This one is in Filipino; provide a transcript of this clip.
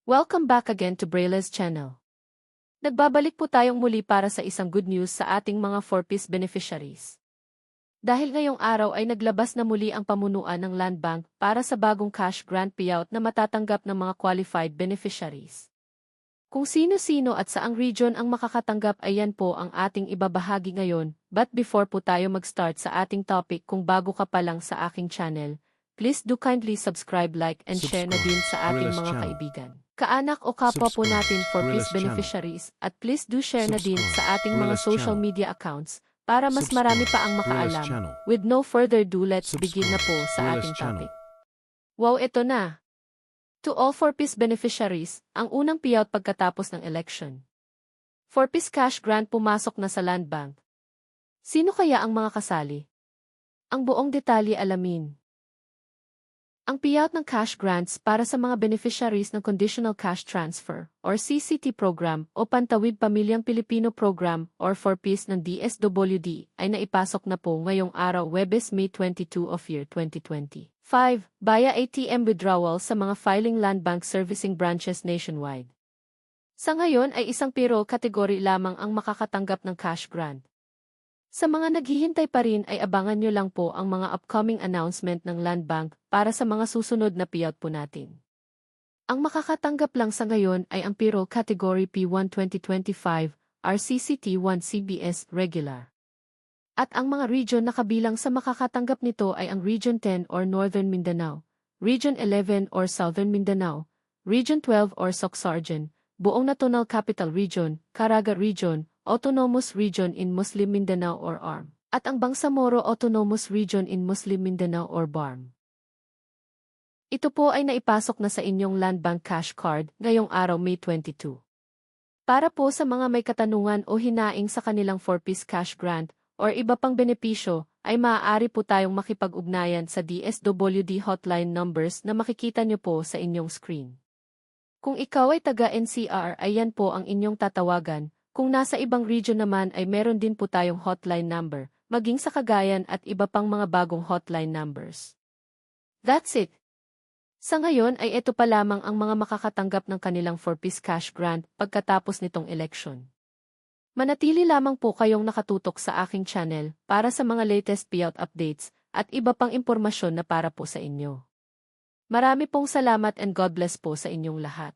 Welcome back again to Brayla's channel. Nagbabalik po tayong muli para sa isang good news sa ating mga 4-piece beneficiaries. Dahil ngayong araw ay naglabas na muli ang pamunuan ng Land Bank para sa bagong cash grant payout na matatanggap ng mga qualified beneficiaries. Kung sino-sino at saang region ang makakatanggap ay yan po ang ating ibabahagi ngayon, but before po tayo mag-start sa ating topic, kung bago ka pa lang sa aking channel, please do kindly subscribe, like and share na din sa ating mga kaibigan, kaanak o kapwa po natin 4-piece beneficiaries, at please do share na din sa ating mga social media accounts para mas marami pa ang makaalam. With no further ado, let's begin na po sa ating topic. Wow, ito na! To all 4-piece beneficiaries, ang unang payout pagkatapos ng election. 4-piece cash grant pumasok na sa Land Bank. Sino kaya ang mga kasali? Ang buong detalye alamin. Ang payout ng cash grants para sa mga beneficiaries ng Conditional Cash Transfer or CCT program o Pantawid Pamilyang Pilipino program or 4-piece ng DSWD ay naipasok na po ngayong araw, Huwebes, May 22 of year 2025 via ATM withdrawal sa mga filing Land Bank servicing branches nationwide. Sa ngayon ay isang payroll category lamang ang makakatanggap ng cash grant. Sa mga naghihintay pa rin ay abangan nyo lang po ang mga upcoming announcement ng Land Bank para sa mga susunod na payout po natin. Ang makakatanggap lang sa ngayon ay ang payroll category P1 2025, RCCT1 CBS Regular. At ang mga region na kabilang sa makakatanggap nito ay ang Region 10 or Northern Mindanao, Region 11 or Southern Mindanao, Region 12 or Soxargen, Buong National Capital Region, Caraga Region, Autonomous Region in Muslim Mindanao or ARM, at ang Bangsamoro Autonomous Region in Muslim Mindanao or BARM. Ito po ay naipasok na sa inyong Land Bank Cash Card ngayong araw, May 22. Para po sa mga may katanungan o hinaing sa kanilang 4-piece cash grant or iba pang benepisyo, ay maaari po tayong makipag-ugnayan sa DSWD hotline numbers na makikita nyo po sa inyong screen. Kung ikaw ay taga-NCR ay yan po ang inyong tatawagan. Kung nasa ibang region naman ay meron din po tayong hotline number, maging sa Cagayan at iba pang mga bagong hotline numbers. That's it! Sa ngayon ay ito pa lamang ang mga makakatanggap ng kanilang 4-piece cash grant pagkatapos nitong election. Manatili lamang po kayong nakatutok sa aking channel para sa mga latest payout updates at iba pang impormasyon na para po sa inyo. Marami pong salamat and God bless po sa inyong lahat.